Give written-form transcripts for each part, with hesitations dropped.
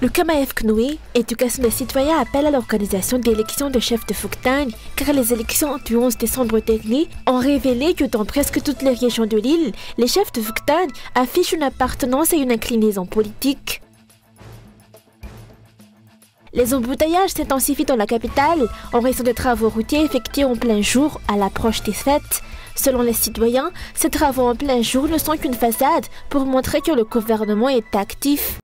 Le KMF CNOE, Éducation des citoyens, appelle à l'organisation d'élections de chefs de Fouktane, car les élections du 11 décembre dernier ont révélé que dans presque toutes les régions de l'île, les chefs de Fouktane affichent une appartenance et une inclinaison politique. Les embouteillages s'intensifient dans la capitale en raison des travaux routiers effectués en plein jour à l'approche des fêtes. Selon les citoyens, ces travaux en plein jour ne sont qu'une façade pour montrer que le gouvernement est actif.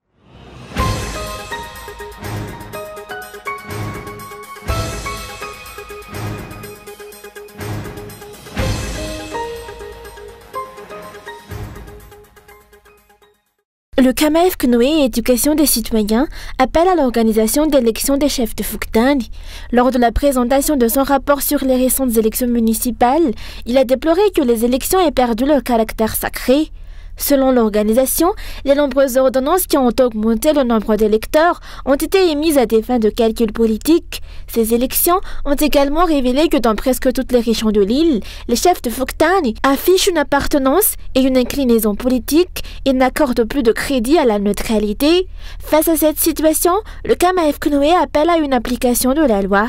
Le KMF CNOE, Éducation des citoyens, appelle à l'organisation d'élections des chefs de Fouktane. Lors de la présentation de son rapport sur les récentes élections municipales, il a déploré que les élections aient perdu leur caractère sacré. Selon l'organisation, les nombreuses ordonnances qui ont augmenté le nombre d'électeurs ont été émises à des fins de calcul politique. Ces élections ont également révélé que dans presque toutes les régions de l'île, les chefs de Fouktane affichent une appartenance et une inclinaison politique et n'accordent plus de crédit à la neutralité. Face à cette situation, le KMF CNOE appelle à une application de la loi.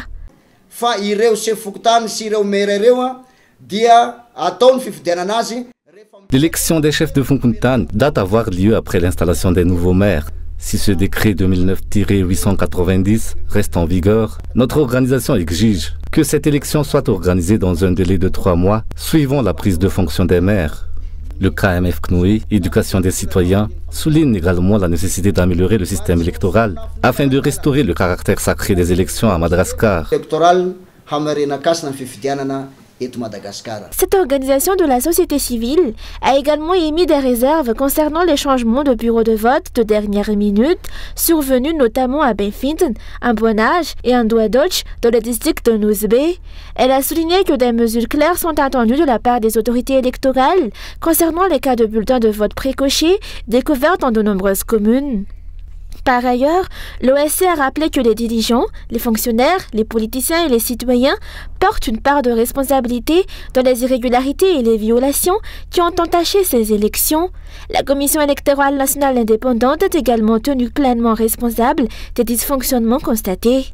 L'élection des chefs de Fouktane date avoir lieu après l'installation des nouveaux maires. Si ce décret 2009-890 reste en vigueur, notre organisation exige que cette élection soit organisée dans un délai de 3 mois suivant la prise de fonction des maires. Le KMF CNOE, Éducation des citoyens, souligne également la nécessité d'améliorer le système électoral afin de restaurer le caractère sacré des élections à Madagascar. Cette organisation de la société civile a également émis des réserves concernant les changements de bureaux de vote de dernière minute survenus notamment à Benfinten, à Bonage et à Douadoch dans le district de Nouzbé. Elle a souligné que des mesures claires sont attendues de la part des autorités électorales concernant les cas de bulletins de vote précochés découverts dans de nombreuses communes. Par ailleurs, l'OSC a rappelé que les dirigeants, les fonctionnaires, les politiciens et les citoyens portent une part de responsabilité dans les irrégularités et les violations qui ont entaché ces élections. La Commission électorale nationale indépendante est également tenue pleinement responsable des dysfonctionnements constatés.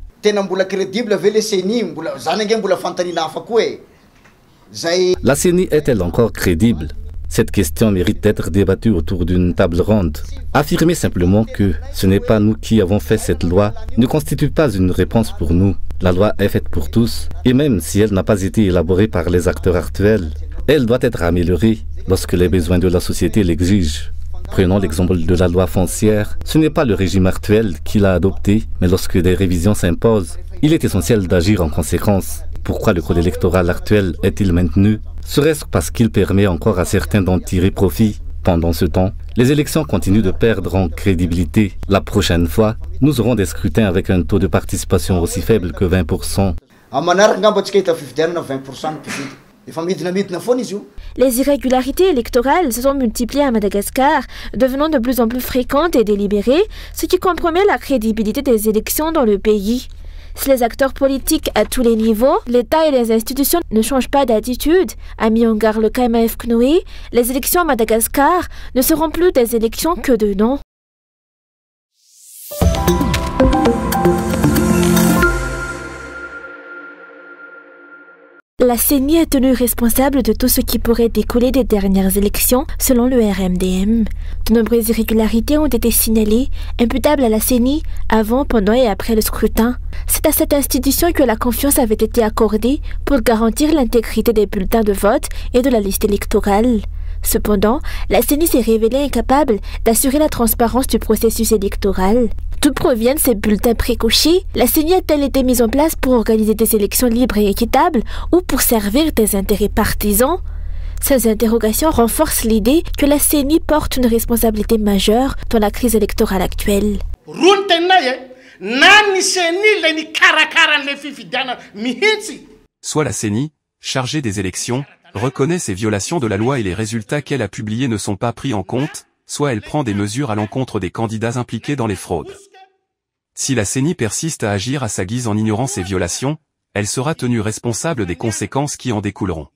La CENI est-elle encore crédible? Cette question mérite d'être débattue autour d'une table ronde. Affirmer simplement que ce n'est pas nous qui avons fait cette loi ne constitue pas une réponse pour nous. La loi est faite pour tous, et même si elle n'a pas été élaborée par les acteurs actuels, elle doit être améliorée lorsque les besoins de la société l'exigent. Prenons l'exemple de la loi foncière. Ce n'est pas le régime actuel qui l'a adoptée, mais lorsque des révisions s'imposent, il est essentiel d'agir en conséquence. Pourquoi le code électoral actuel est-il maintenu? Serait-ce parce qu'il permet encore à certains d'en tirer profit? Pendant ce temps, les élections continuent de perdre en crédibilité. La prochaine fois, nous aurons des scrutins avec un taux de participation aussi faible que 20%. Les irrégularités électorales se sont multipliées à Madagascar, devenant de plus en plus fréquentes et délibérées, ce qui compromet la crédibilité des élections dans le pays. Si les acteurs politiques à tous les niveaux, l'État et les institutions ne changent pas d'attitude, a mis en garde le KMF CNOE, les élections à Madagascar ne seront plus des élections que de nom. La CENI est tenue responsable de tout ce qui pourrait découler des dernières élections, selon le RMDM. De nombreuses irrégularités ont été signalées, imputables à la CENI, avant, pendant et après le scrutin. C'est à cette institution que la confiance avait été accordée pour garantir l'intégrité des bulletins de vote et de la liste électorale. Cependant, la CENI s'est révélée incapable d'assurer la transparence du processus électoral. D'où proviennent ces bulletins précochés? La CENI a-t-elle été mise en place pour organiser des élections libres et équitables ou pour servir des intérêts partisans? Ces interrogations renforcent l'idée que la CENI porte une responsabilité majeure dans la crise électorale actuelle. Soit la CENI, chargée des élections, reconnaît ces violations de la loi et les résultats qu'elle a publiés ne sont pas pris en compte, soit elle prend des mesures à l'encontre des candidats impliqués dans les fraudes. Si la CENI persiste à agir à sa guise en ignorant ces violations, elle sera tenue responsable des conséquences qui en découleront.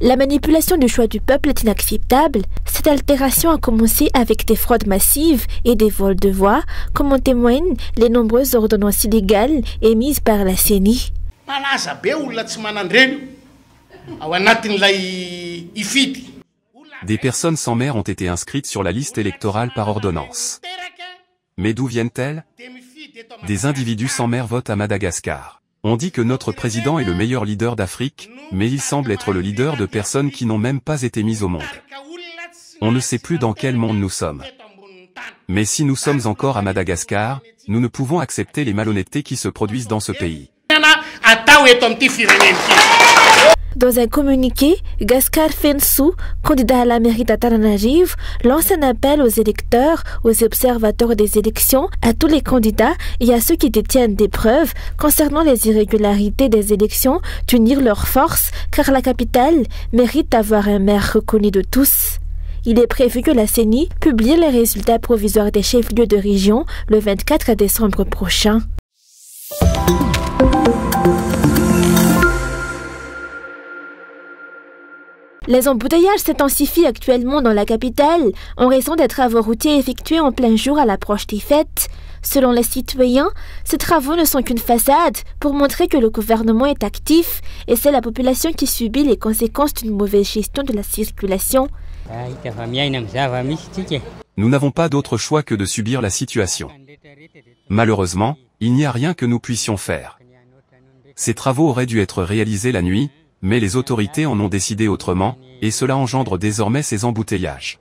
La manipulation du choix du peuple est inacceptable. C'est Cette altération a commencé avec des fraudes massives et des vols de voix, comme en témoignent les nombreuses ordonnances illégales émises par la CENI. Des personnes sans mère ont été inscrites sur la liste électorale par ordonnance. Mais d'où viennent-elles? Des individus sans mère votent à Madagascar. On dit que notre président est le meilleur leader d'Afrique, mais il semble être le leader de personnes qui n'ont même pas été mises au monde. On ne sait plus dans quel monde nous sommes. Mais si nous sommes encore à Madagascar, nous ne pouvons accepter les malhonnêtetés qui se produisent dans ce pays. Dans un communiqué, Gaskar Fensou, candidat à la mairie d'Antananarivo, lance un appel aux électeurs, aux observateurs des élections, à tous les candidats et à ceux qui détiennent des preuves concernant les irrégularités des élections d'unir leurs forces, car la capitale mérite d'avoir un maire reconnu de tous. Il est prévu que la CENI publie les résultats provisoires des chefs-lieux de région le 24 décembre prochain. Les embouteillages s'intensifient actuellement dans la capitale en raison des travaux routiers effectués en plein jour à l'approche des fêtes. Selon les citoyens, ces travaux ne sont qu'une façade pour montrer que le gouvernement est actif et c'est la population qui subit les conséquences d'une mauvaise gestion de la circulation. Nous n'avons pas d'autre choix que de subir la situation. Malheureusement, il n'y a rien que nous puissions faire. Ces travaux auraient dû être réalisés la nuit, mais les autorités en ont décidé autrement, et cela engendre désormais ces embouteillages.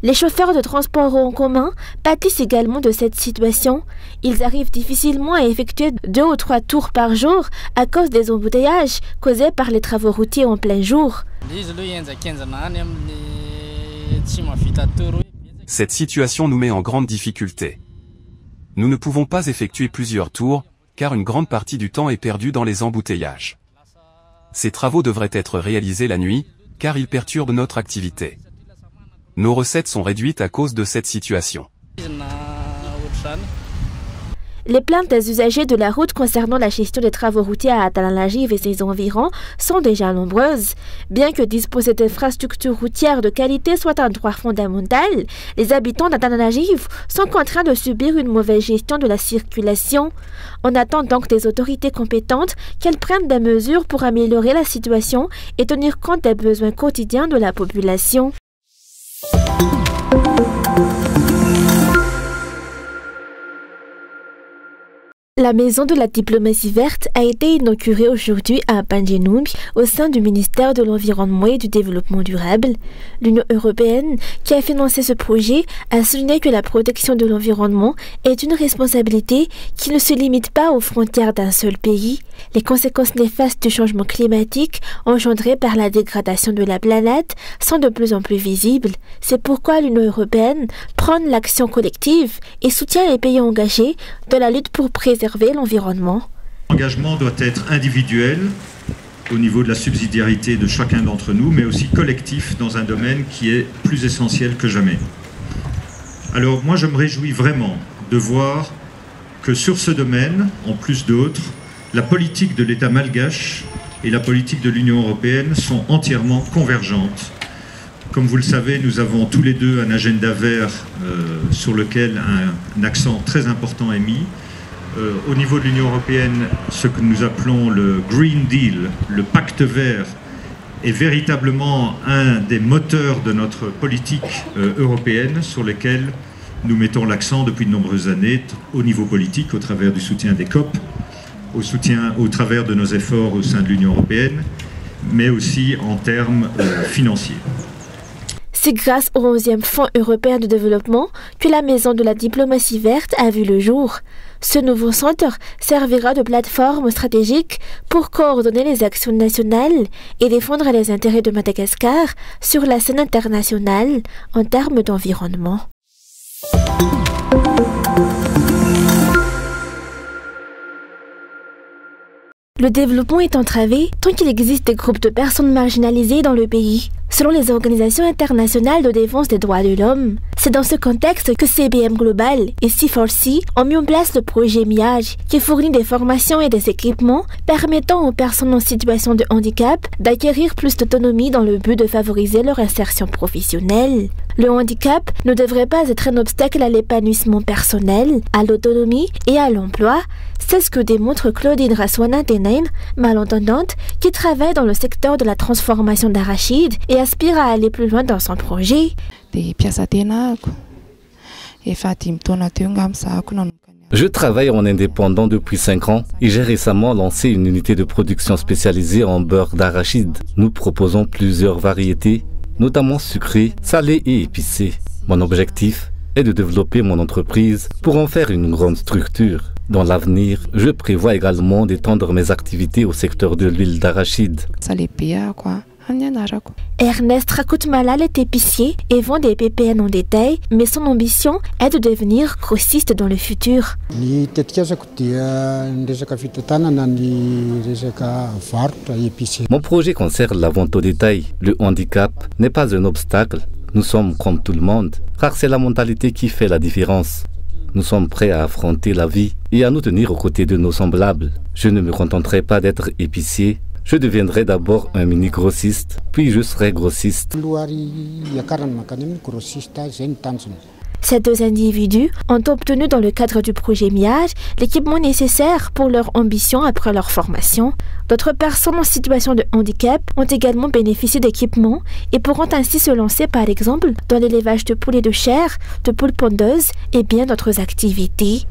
Les chauffeurs de transport en commun pâtissent également de cette situation. Ils arrivent difficilement à effectuer 2 ou 3 tours par jour à cause des embouteillages causés par les travaux routiers en plein jour. Cette situation nous met en grande difficulté. Nous ne pouvons pas effectuer plusieurs tours, car une grande partie du temps est perdue dans les embouteillages. Ces travaux devraient être réalisés la nuit, car ils perturbent notre activité. Nos recettes sont réduites à cause de cette situation. Les plaintes des usagers de la route concernant la gestion des travaux routiers à Antananarivo et ses environs sont déjà nombreuses. Bien que disposer d'infrastructures routières de qualité soit un droit fondamental, les habitants d'Antananarivo sont contraints de subir une mauvaise gestion de la circulation. On attend donc des autorités compétentes qu'elles prennent des mesures pour améliorer la situation et tenir compte des besoins quotidiens de la population. La maison de la diplomatie verte a été inaugurée aujourd'hui à Pangenoubi au sein du ministère de l'Environnement et du Développement durable. L'Union européenne, qui a financé ce projet, a souligné que la protection de l'environnement est une responsabilité qui ne se limite pas aux frontières d'un seul pays. Les conséquences néfastes du changement climatique engendrées par la dégradation de la planète sont de plus en plus visibles. C'est pourquoi l'Union européenne prône l'action collective et soutient les pays engagés dans la lutte pour préserver l'environnement. L'engagement doit être individuel au niveau de la subsidiarité de chacun d'entre nous, mais aussi collectif dans un domaine qui est plus essentiel que jamais. Alors moi je me réjouis vraiment de voir que sur ce domaine, en plus d'autres, la politique de l'État malgache et la politique de l'Union européenne sont entièrement convergentes. Comme vous le savez, nous avons tous les deux un agenda vert sur lequel un accent très important est mis. Au niveau de l'Union européenne, ce que nous appelons le Green Deal, le pacte vert, est véritablement un des moteurs de notre politique européenne sur lesquels nous mettons l'accent depuis de nombreuses années au niveau politique, au travers du soutien des COP, au travers de nos efforts au sein de l'Union européenne, mais aussi en termes financiers. C'est grâce au 11e Fonds européen de développement que la Maison de la diplomatie verte a vu le jour. Ce nouveau centre servira de plateforme stratégique pour coordonner les actions nationales et défendre les intérêts de Madagascar sur la scène internationale en termes d'environnement. Le développement est entravé tant qu'il existe des groupes de personnes marginalisées dans le pays. selon les organisations internationales de défense des droits de l'homme. C'est dans ce contexte que CBM Global et C4C ont mis en place le projet MIAGE, qui fournit des formations et des équipements permettant aux personnes en situation de handicap d'acquérir plus d'autonomie dans le but de favoriser leur insertion professionnelle. Le handicap ne devrait pas être un obstacle à l'épanouissement personnel, à l'autonomie et à l'emploi. C'est ce que démontre Claudine Raswana-Tenain, malentendante, qui travaille dans le secteur de la transformation d'arachides et aspire à aller plus loin dans son projet. Je travaille en indépendant depuis 5 ans et j'ai récemment lancé une unité de production spécialisée en beurre d'arachide. Nous proposons plusieurs variétés, notamment sucrées, salées et épicées. Mon objectif est de développer mon entreprise pour en faire une grande structure. Dans l'avenir, je prévois également d'étendre mes activités au secteur de l'huile d'arachide. Ernest Rakoutmalal est épicier et vend des PPN en détail, mais son ambition est de devenir grossiste dans le futur. Mon projet concerne la vente au détail. Le handicap n'est pas un obstacle. Nous sommes comme tout le monde, car c'est la mentalité qui fait la différence. Nous sommes prêts à affronter la vie et à nous tenir aux côtés de nos semblables. Je ne me contenterai pas d'être épicier. Je deviendrai d'abord un mini-grossiste, puis je serai grossiste. Ces deux individus ont obtenu dans le cadre du projet MIAGE l'équipement nécessaire pour leur ambition après leur formation. D'autres personnes en situation de handicap ont également bénéficié d'équipements et pourront ainsi se lancer par exemple dans l'élevage de poules et de chair, de poules pondeuses et bien d'autres activités.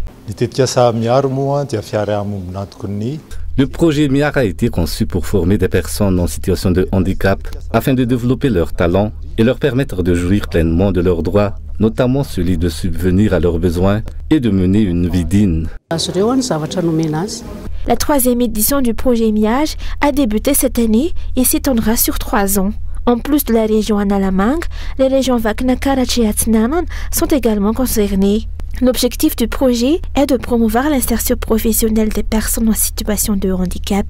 Le projet MIAGE a été conçu pour former des personnes en situation de handicap afin de développer leurs talents et leur permettre de jouir pleinement de leurs droits, notamment celui de subvenir à leurs besoins et de mener une vie digne. La 3e édition du projet MIAGE a débuté cette année et s'étendra sur 3 ans. En plus de la région Analamang, les régions Vakna-Karachi et Atsinanan sont également concernées. L'objectif du projet est de promouvoir l'insertion professionnelle des personnes en situation de handicap.